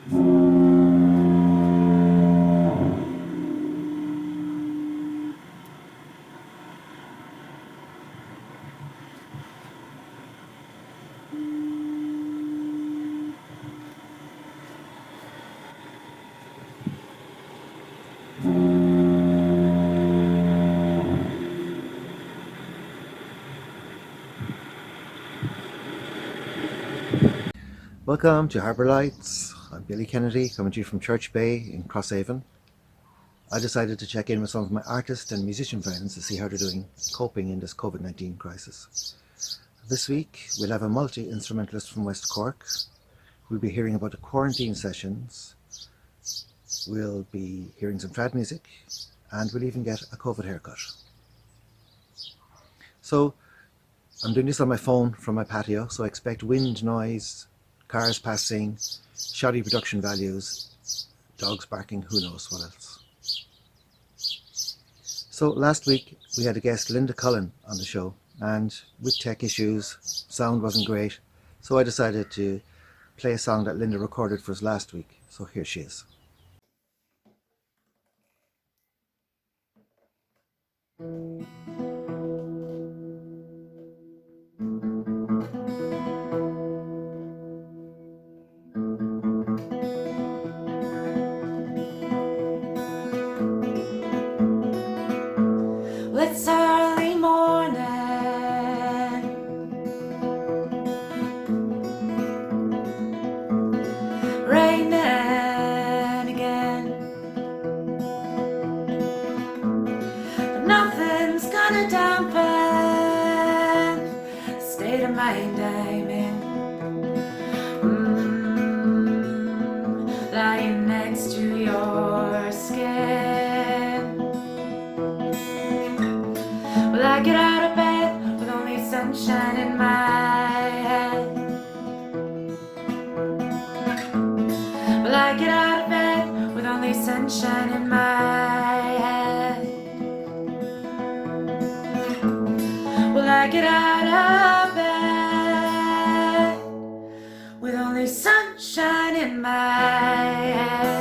Welcome to Harbour Lights. I'm Billy Kennedy, coming to you from Church Bay in Crosshaven. I decided to check in with some of my artist and musician friends to see how they're doing coping in this COVID-19 crisis. This week we'll have a multi-instrumentalist from West Cork. We'll be hearing about the quarantine sessions. We'll be hearing some trad music, and we'll even get a COVID haircut. So I'm doing this on my phone from my patio, so I expect wind, noise, cars passing, shoddy production values, dogs barking, who knows what else. So last week we had a guest, Linda Cullen, on the show, and with tech issues, sound wasn't great, so I decided to play a song that Linda recorded for us last week. So here she is. It's early morning, raining again, but nothing's gonna dampen the state of mind I'm in. Lying next to your skin. Will I get out of bed with only sunshine in my head? Will I get out of bed with only sunshine in my head? Will I get out of bed with only sunshine in my head?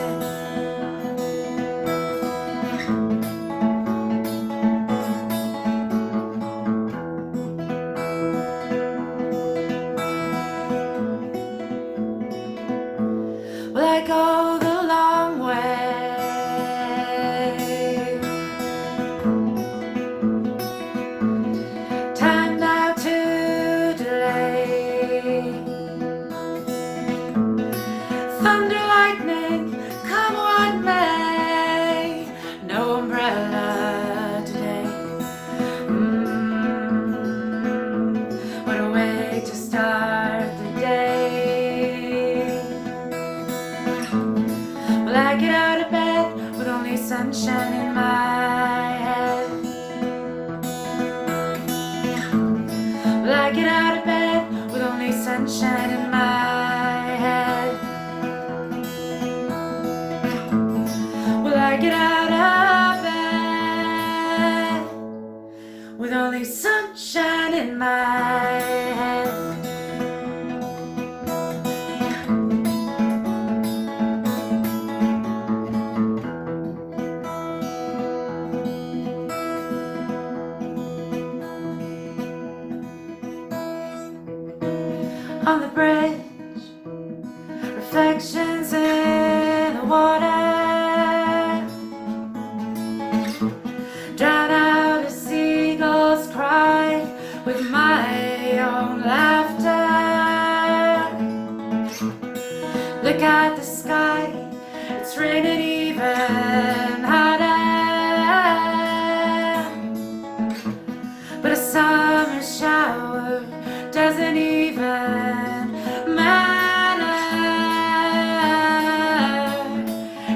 Will I go the long way? Time now to delay. Thunder, lightning, come what may. No umbrella today. What a way to start the day. Will I get out of bed with only sunshine in my head? Will I get out of bed with only sunshine in my head? Will I get out of bed with only sunshine in my head? On the bridge, reflections in the water, drown out a seagull's cry with my own laughter. Look at the sky, it's raining even harder, but a summer shower doesn't even matter,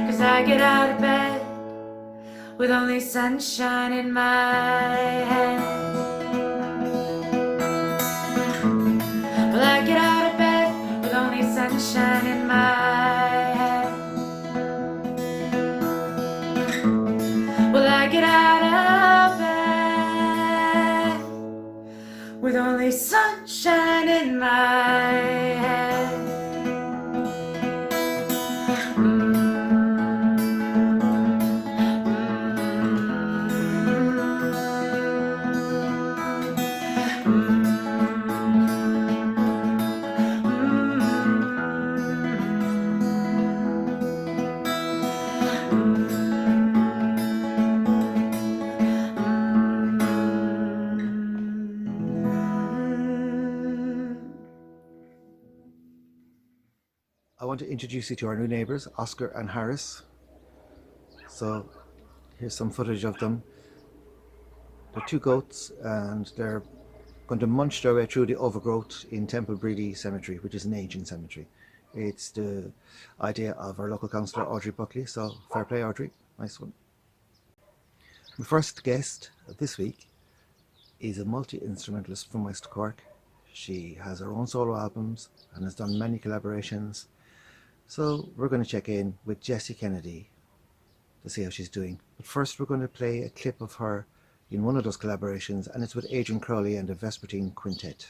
'cause I get out of bed with only sunshine in my head. Will I get out of bed with only sunshine in my head? Will I get out of bed with only sunshine in my head? I want to introduce you to our new neighbours, Oscar and Harris. So here's some footage of them. They're two goats and they're going to munch their way through the overgrowth in Temple Bredy Cemetery, which is an ancient cemetery. It's the idea of our local councillor, Audrey Buckley, so fair play, Audrey. Nice one. My first guest this week is a multi-instrumentalist from West Cork. She has her own solo albums and has done many collaborations. So we're going to check in with Jessie Kennedy to see how she's doing. But first we're going to play a clip of her in one of those collaborations, and it's with Adrian Crowley and the Vespertine Quintet.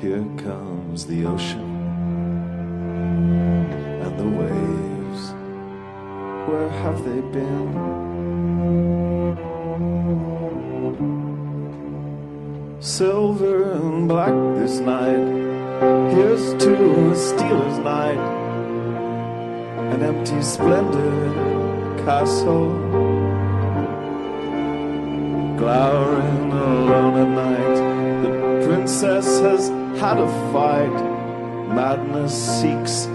Here comes the ocean and the waves. Where have they been? Silver and black this night. Here's to a stealer's night. An empty, splendid castle, glowering alone at night. The princess has had a fight. Madness seeks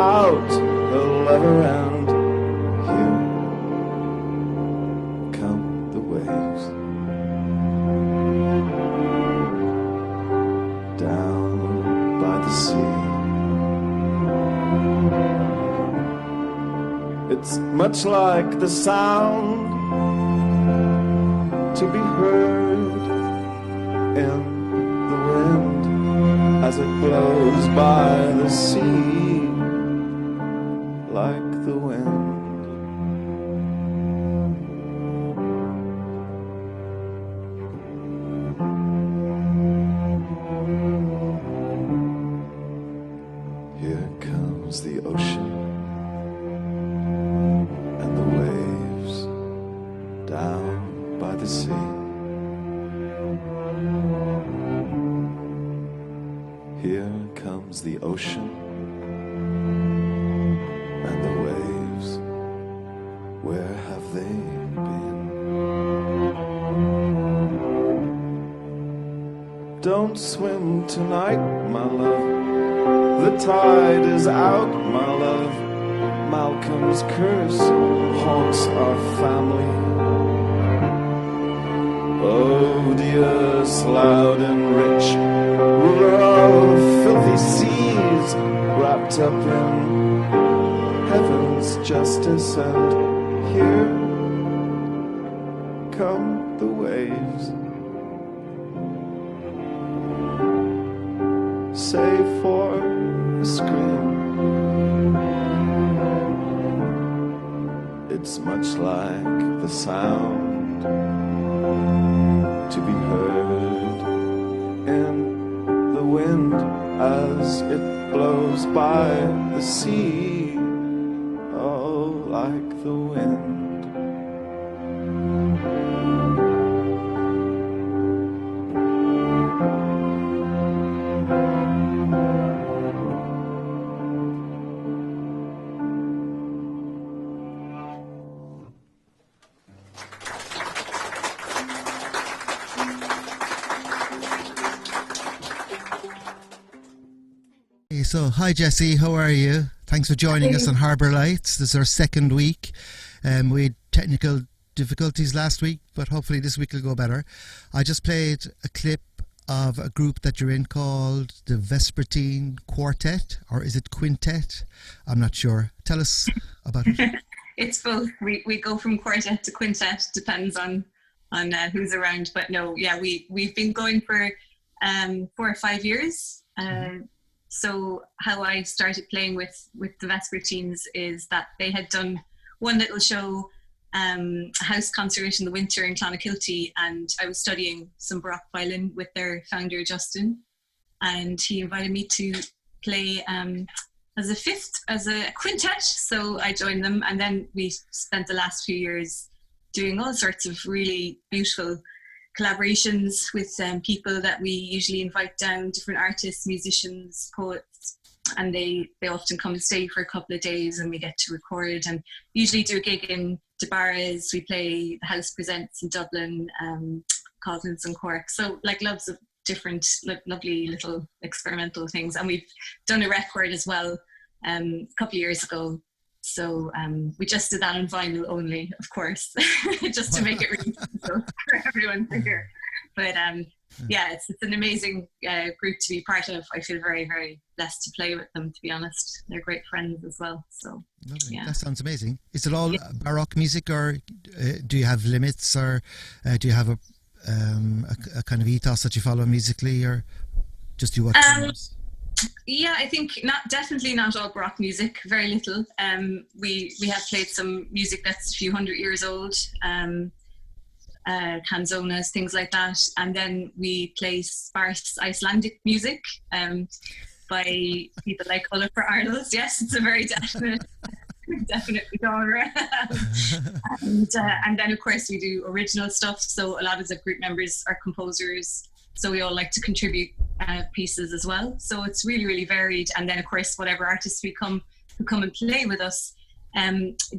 out her lover, and here come the waves down by the sea. It's much like the sound to be heard in the wind as it blows by the sea, like the wind. Here comes the ocean and the waves down by the sea. Here comes the ocean and the waves. Where have they been? Don't swim tonight, my love. The tide is out, my love. Malcolm's curse haunts our family. Odious, loud and rich, ruler of filthy seas, wrapped up in heaven's justice, and here come the waves. Save for a scream. It's much like the sound to be heard in the wind as it blows by the sea. Oh, like the wind. So, hi Jessie, how are you? Thanks for joining us on Harbour Lights. This is our second week. We had technical difficulties last week, but hopefully this week will go better. I just played a clip of a group that you're in called the Vespertine Quartet, or is it Quintet? I'm not sure. Tell us about it. It's both. We go from quartet to quintet, depends on who's around. But no, yeah, we've been going for 4 or 5 years. So how I started playing with the Vespertines is that they had done one little show, a house concert in the winter in Clonakilty, and I was studying some Baroque violin with their founder Justin, and he invited me to play as a quintet. So I joined them, and then we spent the last few years doing all sorts of really beautiful collaborations with people that we usually invite down, different artists, musicians, poets, and they often come and stay for a couple of days, and we get to record and usually do a gig in DeBarra's. We play The House Presents in Dublin, Coughlin's and Cork. So like lots of different lovely little experimental things, and we've done a record as well a couple of years ago. So we just did that on vinyl only, of course, just to make it really simple for everyone to hear. But yeah, it's an amazing group to be part of. I feel very, very blessed to play with them, to be honest. They're great friends as well. So lovely. Yeah. That sounds amazing. Is it all Baroque music, or do you have limits, or do you have a kind of ethos that you follow musically, or just do what comes? Yeah, I think definitely not all Baroque music, very little. We have played some music that's a few hundred years old, canzonas, things like that. And then we play sparse Icelandic music by people like Olafur Arnalds. Yes, it's a very definite genre. And then of course we do original stuff. So a lot of the group members are composers. So we all like to contribute pieces as well. So it's really, really varied. And then of course, whatever artists who come and play with us,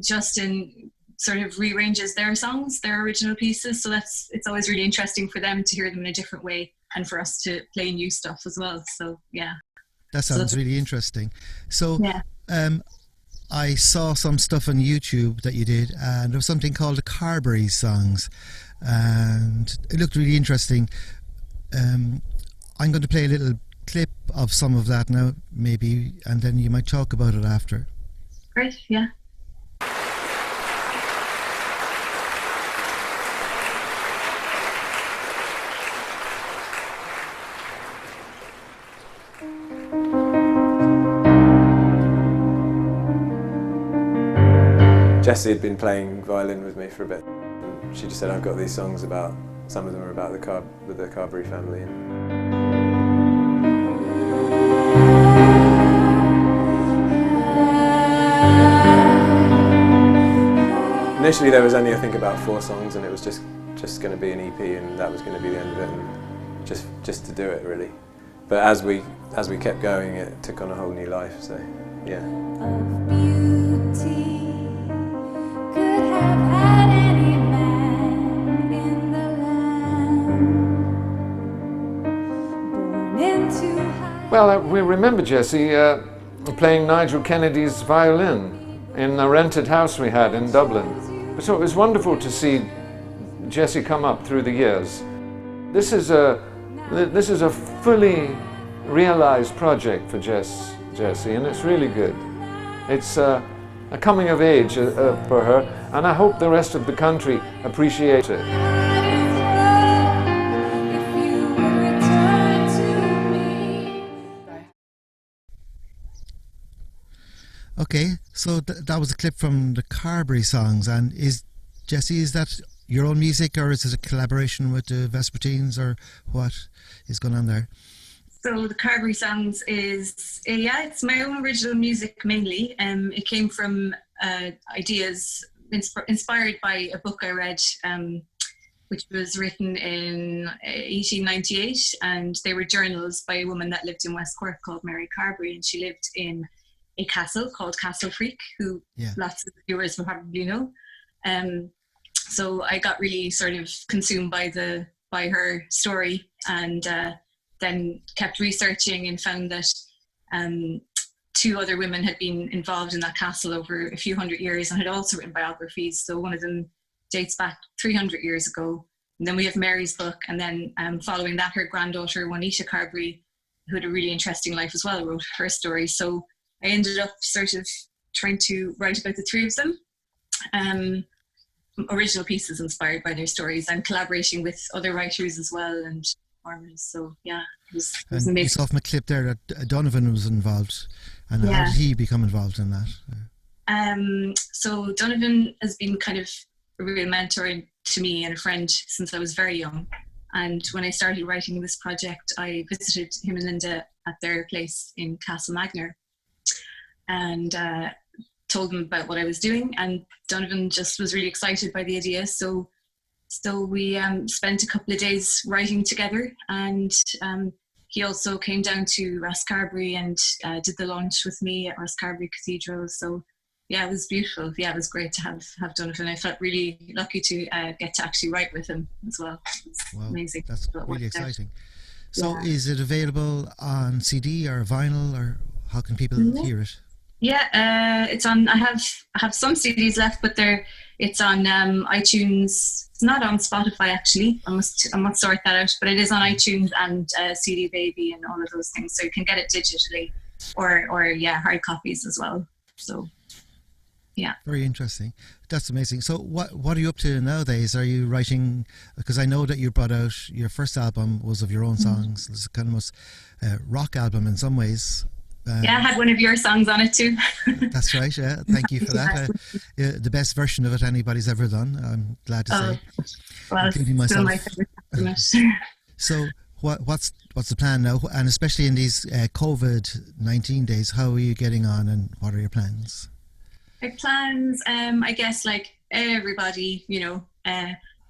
Justin sort of rearranges their songs, their original pieces. So it's always really interesting for them to hear them in a different way, and for us to play new stuff as well. So yeah. That sounds really interesting. So yeah. I saw some stuff on YouTube that you did, and there was something called the Carberry songs, and it looked really interesting. I'm going to play a little clip of some of that now, maybe, and then you might talk about it after. Great, yeah. Jessie had been playing violin with me for a bit. She just said, I've got these songs about, some of them are about the Carberry family. Initially there was only, I think, about 4 songs, and it was just going to be an EP, and that was going to be the end of it, and just to do it really. But as we kept going, it took on a whole new life. So yeah. Well, we remember Jessie playing Nigel Kennedy's violin in a rented house we had in Dublin. So it was wonderful to see Jessie come up through the years. This is a fully realized project for Jessie, and it's really good. It's a coming of age for her, and I hope the rest of the country appreciate it. Okay, so that was a clip from the Carberry songs, and Jessie, is that your own music, or is it a collaboration with the Vespertines, or what is going on there? So the Carberry songs is, it's my own original music mainly. It came from ideas inspired by a book I read, which was written in 1898, and they were journals by a woman that lived in West Cork called Mary Carberry, and she lived in a castle called Castle Freak, who lots of viewers will probably know. So I got really sort of consumed by her story, and then kept researching and found that 2 other women had been involved in that castle over a few hundred years and had also written biographies. So one of them dates back 300 years ago. And then we have Mary's book, and then following that, her granddaughter Juanita Carberry, who had a really interesting life as well, wrote her story. So I ended up sort of trying to write about the 3 of them. Original pieces inspired by their stories, and collaborating with other writers as well and performers. So yeah, it was amazing. You saw from a clip there that Donovan was involved, and how did he become involved in that? So Donovan has been kind of a real mentor to me and a friend since I was very young. And when I started writing this project, I visited him and Linda at their place in Castle Magner and told them about what I was doing. And Donovan just was really excited by the idea. So we spent a couple of days writing together, and he also came down to Rosscarbery and did the launch with me at Rosscarbery Cathedral. So yeah, it was beautiful. Yeah, it was great to have Donovan. I felt really lucky to get to actually write with him as well. It's Wow, amazing. that's really exciting. So Yeah. is it available on CD or vinyl, or how can people hear it? Yeah, it's on. I have some CDs left, but it's on iTunes. It's not on Spotify actually. I must sort that out. But it is on iTunes and CD Baby and all of those things. So you can get it digitally, or yeah, hard copies as well. So yeah. Very interesting. That's amazing. So what are you up to nowadays? Are you writing, because I know that you brought out your first album was of your own songs. It's kind of almost rock album in some ways. Yeah, I had one of your songs on it too. That's right, yeah. Thank you for that. The best version of it anybody's ever done, I'm glad to say. Well, including it's still myself. my favorite. So what's the plan now? And especially in these COVID-19 days, how are you getting on and what are your plans? My plans, I guess like everybody,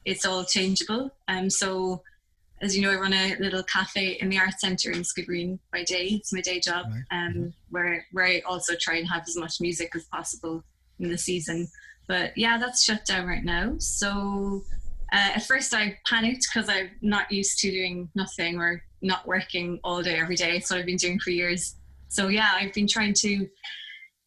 it's all changeable. So as you know, I run a little cafe in the Arts Centre in Skibbereen by day. It's my day job, Right. where I also try and have as much music as possible in the season. But yeah, that's shut down right now. So at first I panicked because I'm not used to doing nothing or not working all day every day. It's what I've been doing for years. So yeah, I've been trying to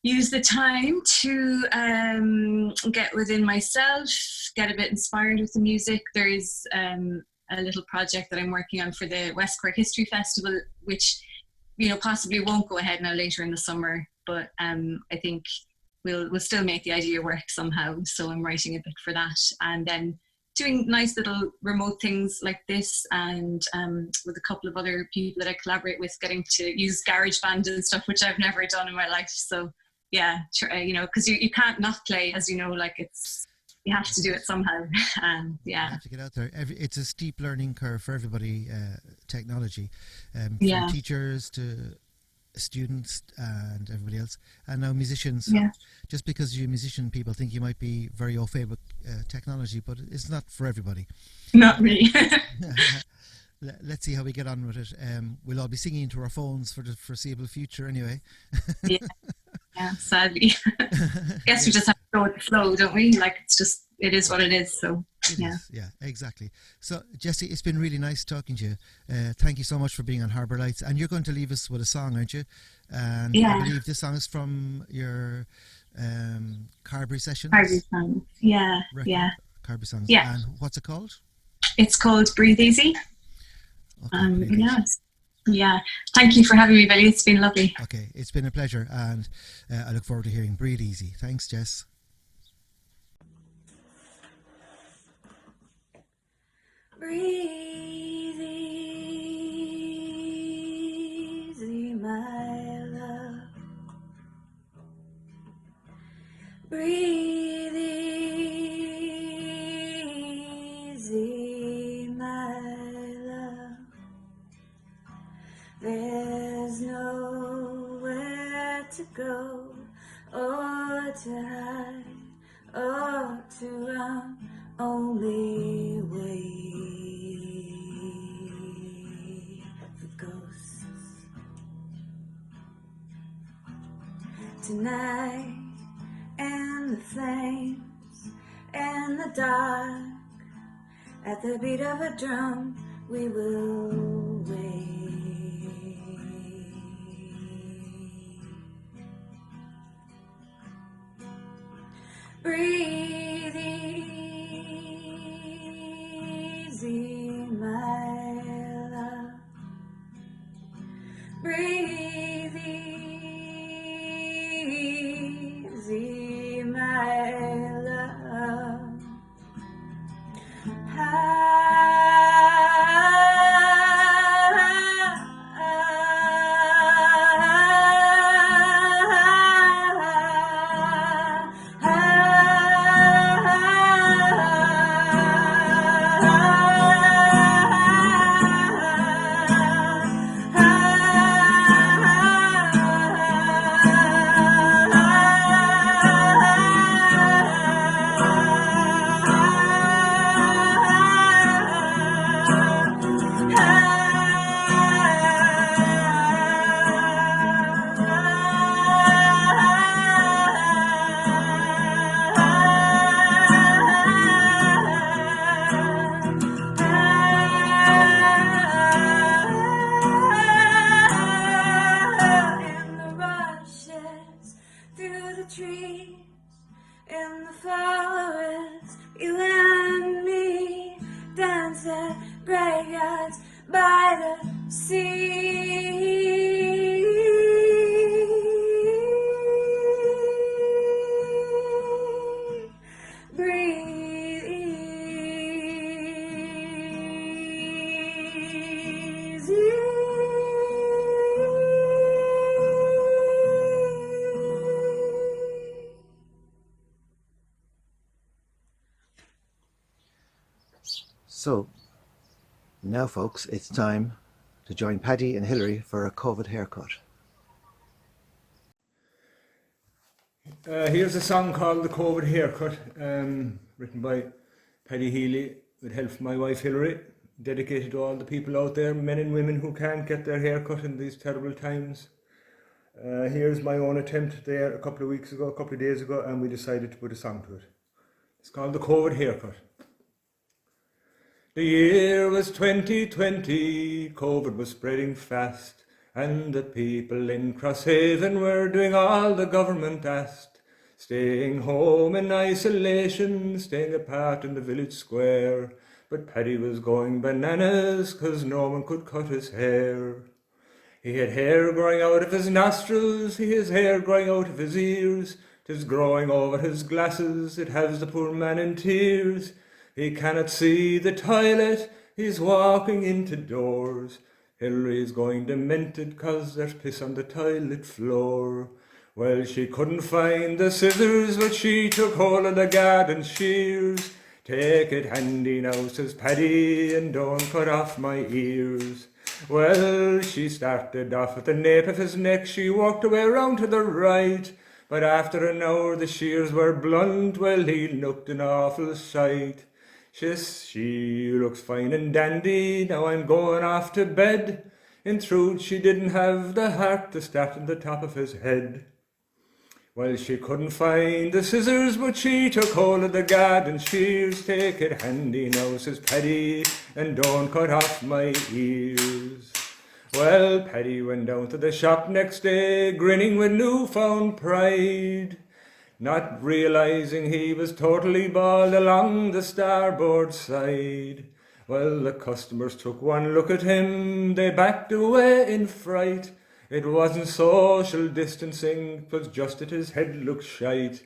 use the time to get within myself, get a bit inspired with the music. There's a little project that I'm working on for the West Cork History Festival, which possibly won't go ahead now later in the summer, but I think we'll still make the idea work somehow. So I'm writing a bit for that, and then doing nice little remote things like this, and with a couple of other people that I collaborate with, getting to use GarageBand and stuff, which I've never done in my life. So yeah, because you can't not play, as you know, like you have to do it somehow. And yeah, You have to get out there. It's a steep learning curve for everybody, technology, from Yeah. teachers to students and everybody else, and now musicians. Yeah. Just because you're a musician, people think you might be very au fait with technology, but it's not for everybody. not really. Let's see how we get on with it. We'll all be singing into our phones for the foreseeable future anyway. Yeah, sadly. Guess we just have to go with the flow, don't we? Like it is what it is. So It yeah. is, yeah, exactly. So, Jessie, it's been really nice talking to you. Thank you so much for being on Harbour Lights. And you're going to leave us with a song, aren't you? And Yeah. I believe this song is from your Carberry sessions. Harvey songs. Yeah, record, yeah. Carberry songs. Yeah. And what's it called? It's called Breathe Easy. Okay, Breathe Easy. Yeah. Thank you for having me, Billy. It's been lovely. Okay, it's been a pleasure, and I look forward to hearing Breathe Easy. Thanks, Jess. Breathe easy, my love. Breathe easy, my love. There's nowhere to go or to hide or to run, only wait for ghosts. Tonight, and the flames, and the dark, at the beat of a drum, we will wait. Breathe easy, my love. Breathe easy, my love. So, now folks, it's time to join Paddy and Hilary for a COVID haircut. Here's a song called The COVID Haircut, written by Paddy Healy with help from my wife Hilary, dedicated to all the people out there, men and women who can't get their hair cut in these terrible times. Here's my own attempt there a couple of days ago, and we decided to put a song to it. It's called The COVID Haircut. The year was 2020, COVID was spreading fast, and the people in Crosshaven were doing all the government asked, staying home in isolation, staying apart in the village square. But Paddy was going bananas, 'cause no one could cut his hair. He had hair growing out of his nostrils, he has hair growing out of his ears, 'tis growing over his glasses, it has the poor man in tears. He cannot see the toilet, he's walking into doors. Hilary's going demented 'cause there's piss on the toilet floor. Well, she couldn't find the scissors, but she took hold of the garden shears. Take it handy now, says Paddy, and don't cut off my ears. Well, she started off at the nape of his neck, she walked away round to the right. But after an hour the shears were blunt, well, he looked an awful sight. She looks fine and dandy, now I'm going off to bed. In truth, she didn't have the heart to start on the top of his head. Well, she couldn't find the scissors, but she took hold of the garden shears. Take it handy now, says Paddy, and don't cut off my ears. Well, Paddy went down to the shop next day, grinning with newfound pride, not realizing he was totally bald along the starboard side. Well, the customers took one look at him, they backed away in fright. It wasn't social distancing, 'twas just that his head looked shite.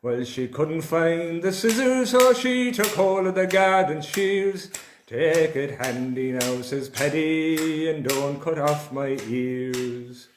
Well, she couldn't find the scissors, so she took hold of the garden shears. Take it handy now, says Paddy, and don't cut off my ears.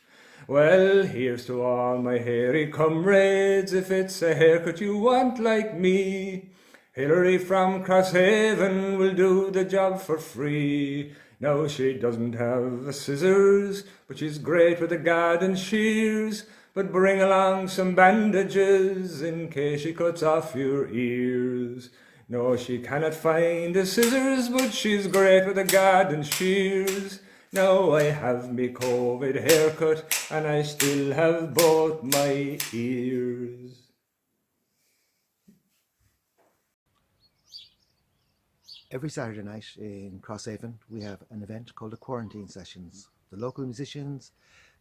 Well, here's to all my hairy comrades, if it's a haircut you want like me, Hilary from Crosshaven will do the job for free. Now she doesn't have the scissors, but she's great with the garden shears. But bring along some bandages in case she cuts off your ears. No, she cannot find the scissors, but she's great with the garden shears. Now I have me COVID haircut, and I still have both my ears. Every Saturday night in Crosshaven we have an event called the Quarantine Sessions. The local musicians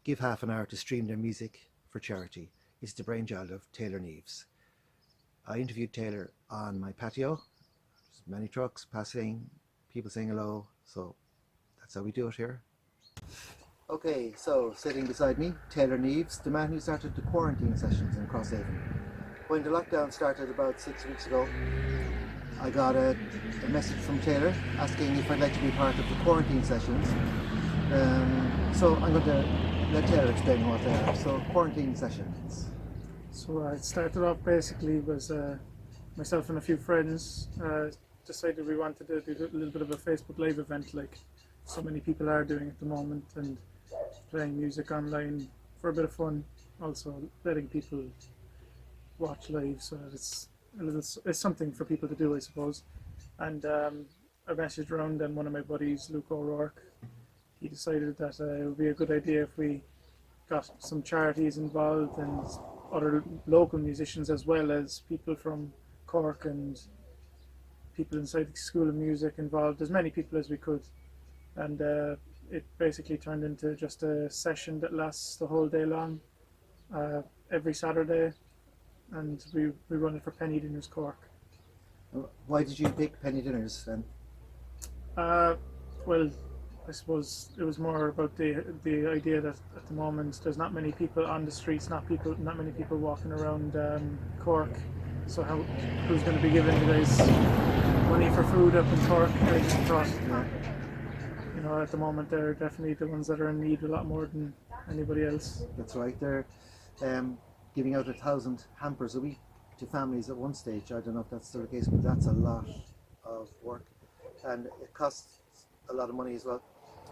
give half an hour to stream their music for charity. It's the brainchild of Taylor Neves. I interviewed Taylor on my patio. There's many trucks passing, people saying hello, so that's how we do it here. Okay, so sitting beside me, Taylor Neves, the man who started the Quarantine Sessions in Crosshaven. When the lockdown started about 6 weeks ago, I got a message from Taylor asking if I'd like to be part of the Quarantine Sessions. So I'm going to let Taylor explain what they are. So Quarantine Sessions. So it started off basically was myself and a few friends decided we wanted to do a little bit of a Facebook Live event like so many people are doing at the moment, and playing music online for a bit of fun, also letting people watch live, so that it's something for people to do, I suppose. And I messaged around, and one of my buddies, Luke O'Rourke, he decided that it would be a good idea if we got some charities involved and other local musicians, as well as people from Cork and people inside the School of Music involved, as many people as we could. And it basically turned into just a session that lasts the whole day long, every Saturday, and we run it for Penny Dinners Cork. Why did you pick Penny Dinners then? Well, I suppose it was more about the idea that at the moment there's not many people on the streets, not many people walking around Cork. So who's going to be giving you guys money for food up in Cork? I just thought, you know, at the moment they're definitely the ones that are in need a lot more than anybody else. That's right. They're giving out 1,000 hampers a week to families at one stage. I don't know if that's still the case, but that's a lot of work. and it costs a lot of money as well.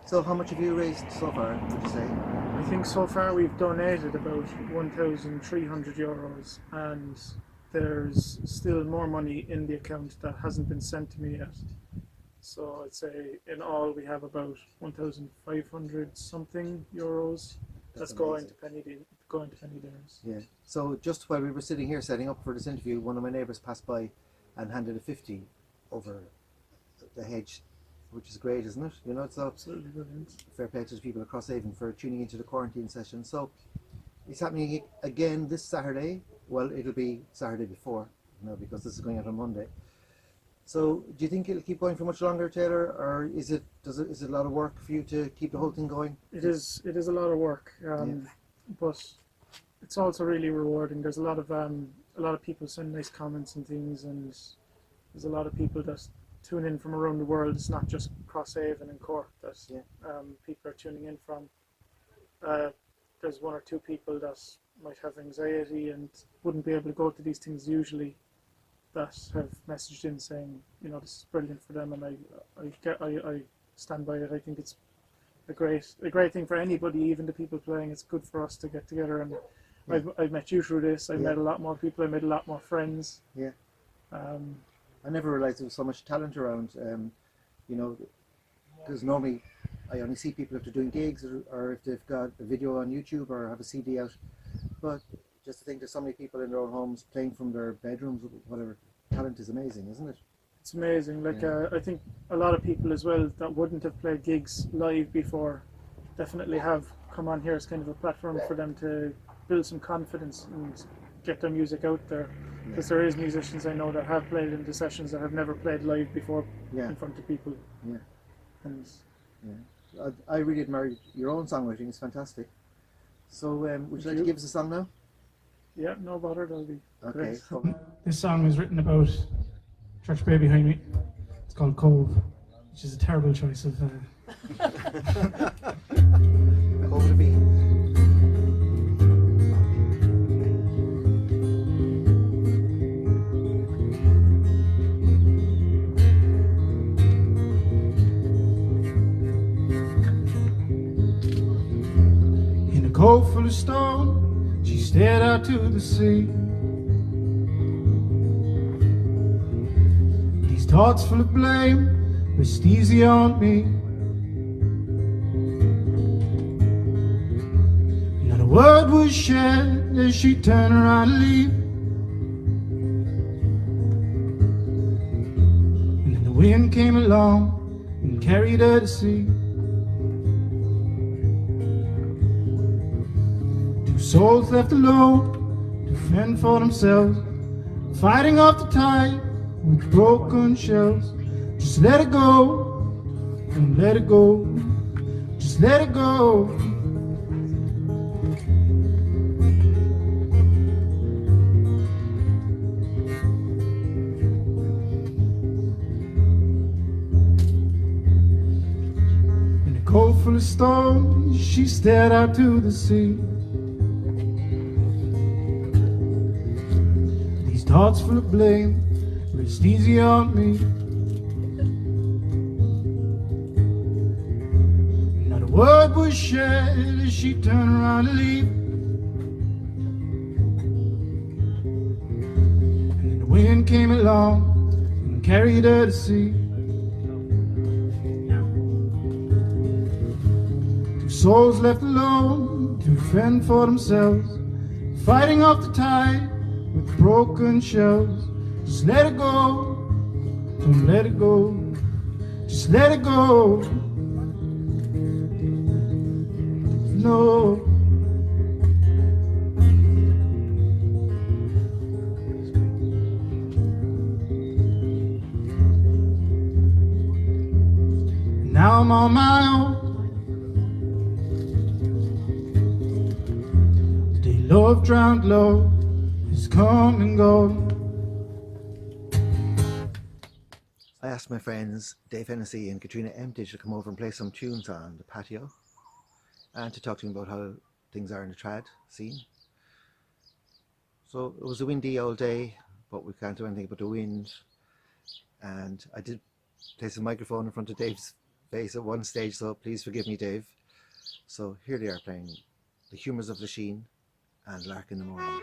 So how much have you raised so far, would you say? I think so far we've donated about €1,300, and there's still more money in the account that hasn't been sent to me yet. So I'd say in all we have about 1,500 something euros that's going to penny dinners. Yeah. So just while we were sitting here setting up for this interview, one of my neighbours passed by and handed a 50 over the hedge, which is great, isn't it? You know, it's Absolutely brilliant. fair play to the people across Avon for tuning into the quarantine session. So it's happening again this Saturday. Well, it'll be Saturday before, because this is going out on Monday. So do you think it'll keep going for much longer, Taylor, or is it a lot of work for you to keep the whole thing going? It is a lot of work, but it's also really rewarding. There's a lot of people send nice comments and things, and there's a lot of people that tune in from around the world. It's not just Crosshaven and Cork that people are tuning in from. There's one or two people that might have anxiety and wouldn't be able to go to these things usually, that have messaged in saying, this is brilliant for them, and I stand by it. I think it's a great thing for anybody, even the people playing. It's good for us to get together, and I've met you through this. I've met a lot more people. I made a lot more friends. Yeah. I never realised there was so much talent around. Because normally I only see people if they're doing gigs or if they've got a video on YouTube or have a CD out. But just to think there's so many people in their own homes playing from their bedrooms, whatever, talent is amazing, isn't it? It's amazing. I think a lot of people as well that wouldn't have played gigs live before definitely have come on here as kind of a platform for them to build some confidence and get their music out there. Because there is musicians I know that have played in the sessions that have never played live before in front of people. Yeah. And I really admire your own songwriting. It's fantastic. So would you like to give us a song now? Yeah, no bother, that'll be okay. great. This song is written about Church Bay behind me. It's called Cove, which is a terrible choice of Cove to be. In a cove full of stone, she stared out to the sea. These thoughts full of blame rest easy on me. Not a word was said as she turned around to leave. And then the wind came along and carried her to sea. Souls left alone to fend for themselves, fighting off the tide with broken shells. Just let it go, and let it go, just let it go. In a cove full of stones, she stared out to the sea. Thoughts full of blame rest easy on me. Not a word was said as she turned around to leave. And then the wind came along and carried her to sea. Two souls left alone to fend for themselves, fighting off the tide with broken shells. Just let it go, don't let it go, just let it go. No. Now I'm on my own. The day love drowned love is come and go. I asked my friends Dave Hennessy and Katrina Emtage to come over and play some tunes on the patio and to talk to me about how things are in the trad scene. So it was a windy all day, but we can't do anything about the wind. And I did place a microphone in front of Dave's face at one stage, so please forgive me, Dave. So here they are playing The Humours of the Sheen and Lark in the Morning.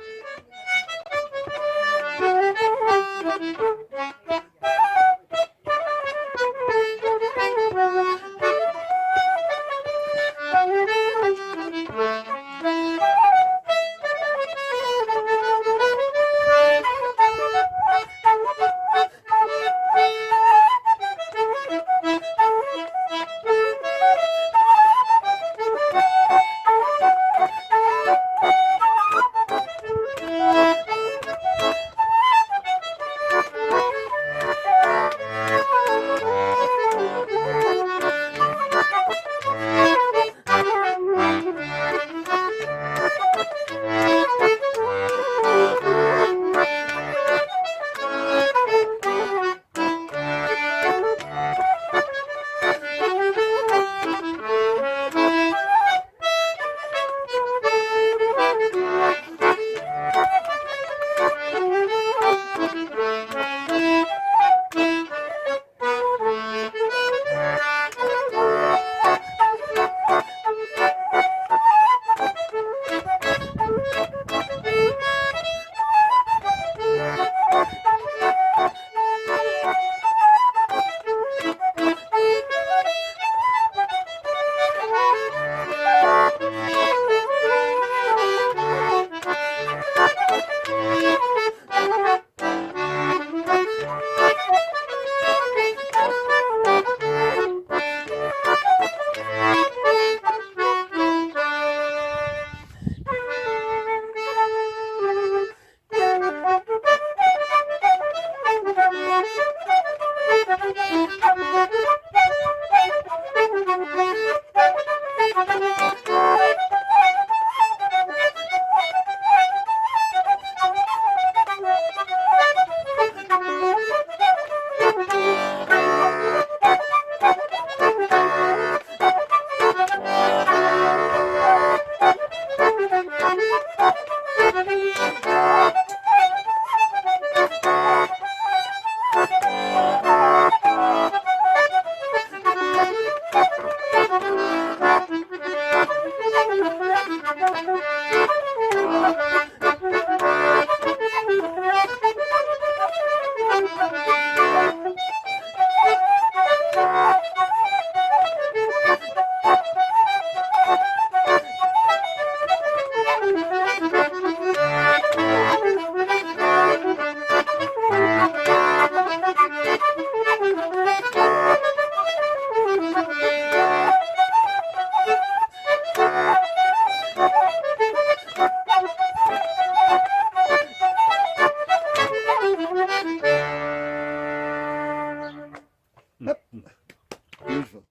Beautiful.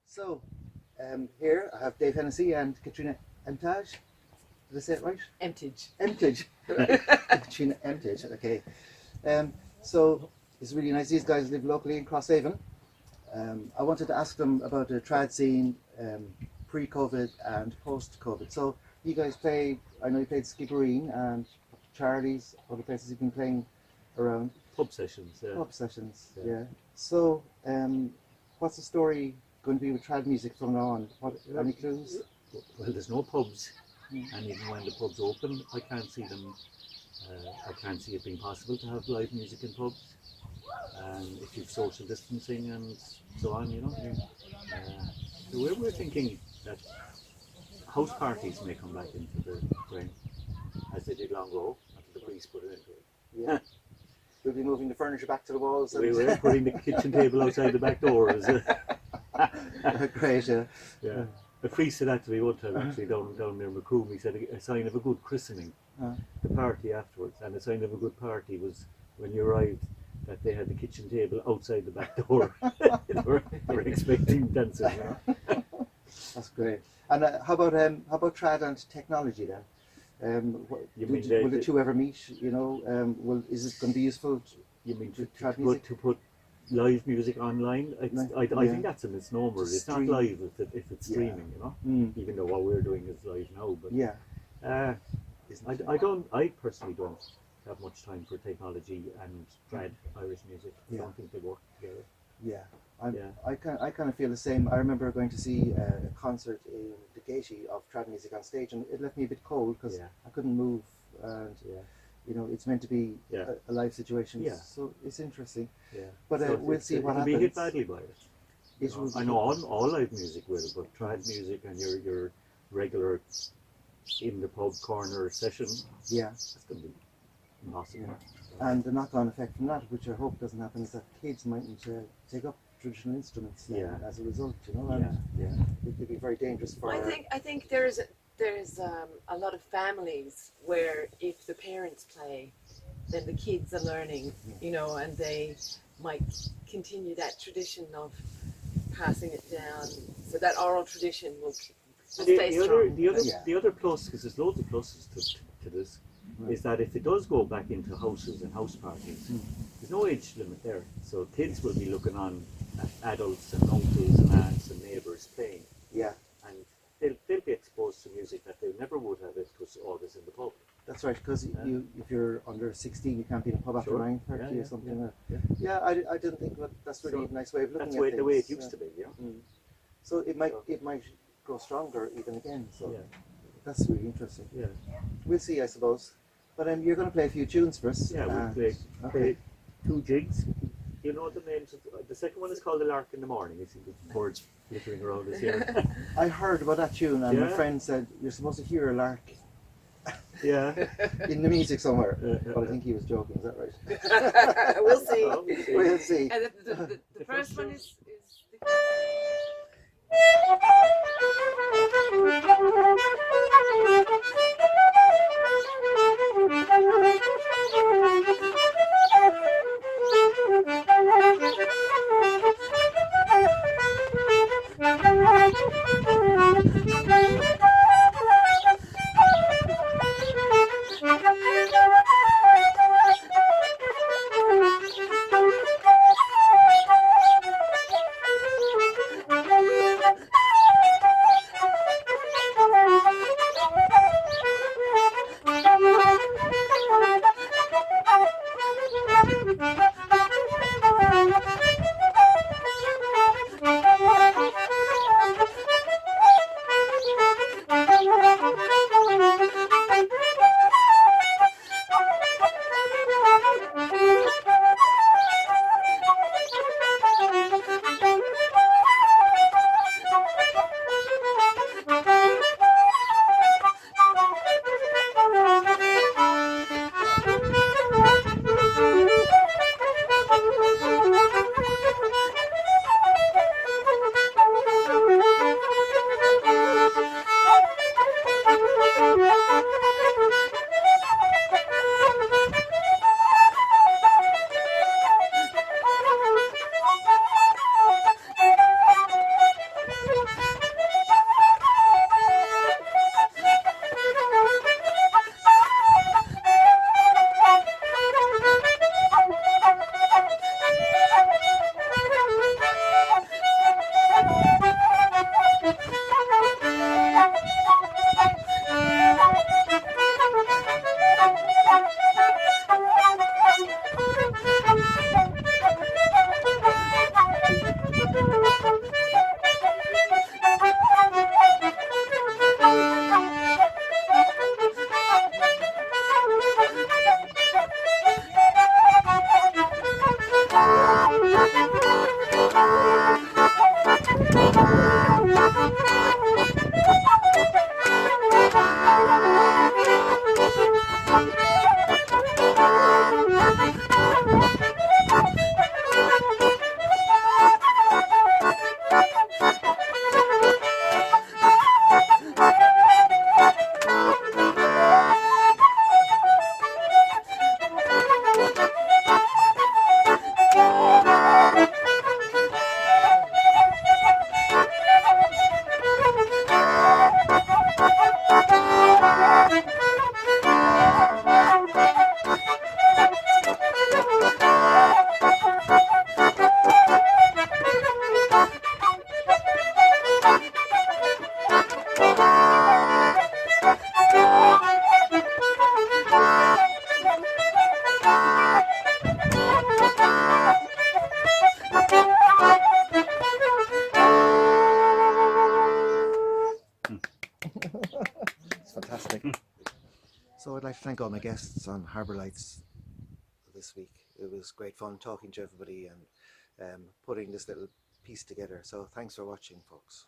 So, here I have Dave Hennessy and Katrina Emtage. Did I say it right? Emtage. Emtage. Katrina Emtage, okay. So, it's really nice. These guys live locally in Crosshaven. I wanted to ask them about the trad scene pre-COVID and post-COVID. So, you guys play, I know you played Skibbereen and Charlie's, other places you've been playing around. Pub sessions, yeah. Pub sessions, yeah. So, what's the story going to be with trad music from now on? Any clues? Well, there's no pubs, and even when the pubs open, I can't see them. I can't see it being possible to have live music in pubs. If you've social distancing and so on, you know. We're thinking that house parties may come back into the frame, as they did long ago, until the police put it into it. Yeah. We'll be moving the furniture back to the walls. We were putting the kitchen table outside the back door. Great, yeah. Yeah. A priest said that to me one time, actually, down near Macomb. He said a sign of a good christening, the party afterwards, and a sign of a good party was when you arrived, that they had the kitchen table outside the back door. they were expecting dancing, you know. That's great. And how about trad and technology then? Will the two ever meet? You know, is it going to be useful? You mean to put live music online? I think that's a misnomer. It's not live if it's streaming, you know. Even though what we're doing is live now, but yeah. I personally don't have much time for technology and trad Irish music. I don't think they work together. Yeah, Yeah. I kind of feel the same. I remember going to see a concert in the Gaiety of trad music on stage, and it left me a bit cold because Yeah. I couldn't move, and you know it's meant to be Yeah. a live situation. Yeah. So it's interesting. Yeah. But So we'll see what it'll happens. be hit badly by it. It will be I know all live music will, but trad music and your regular in the pub corner session, Yeah. that's going to be impossible. Yeah. And the knock-on effect from that, which I hope doesn't happen, is that kids mightn't take up traditional instruments as a result, you know, and it could be very dangerous for. I think there's a lot of families where if the parents play, then the kids are learning, you know, and they might continue that tradition of passing it down, so that oral tradition will stay strong. The other plus, because there's loads of pluses to this, is that if it does go back into houses and house parties, there's no age limit there. So kids will be looking on at adults and uncles and aunts and neighbours playing. Yeah. And they'll be exposed to music that they never would have if it was always in the pub. That's right, because if you're under 16, you can't be in a pub after 9:30 or something. Yeah, I didn't think that's really a nice way of looking at things. That's the way it used to be, yeah. So it might grow stronger even again. So that's really interesting. Yeah. We'll see, I suppose. But you're going to play a few tunes for us. Yeah, we'll play 2 jigs. You know the names of the second one is called The Lark in the Morning. You see the birds flittering around us here. I heard about that tune, and my friend said you're supposed to hear a lark. Yeah. In the music somewhere. But I think he was joking, is that right? We'll see. We'll see. And the first one is thank all my guests on Harbour Lights this week. It was great fun talking to everybody and putting this little piece together. So thanks for watching, folks.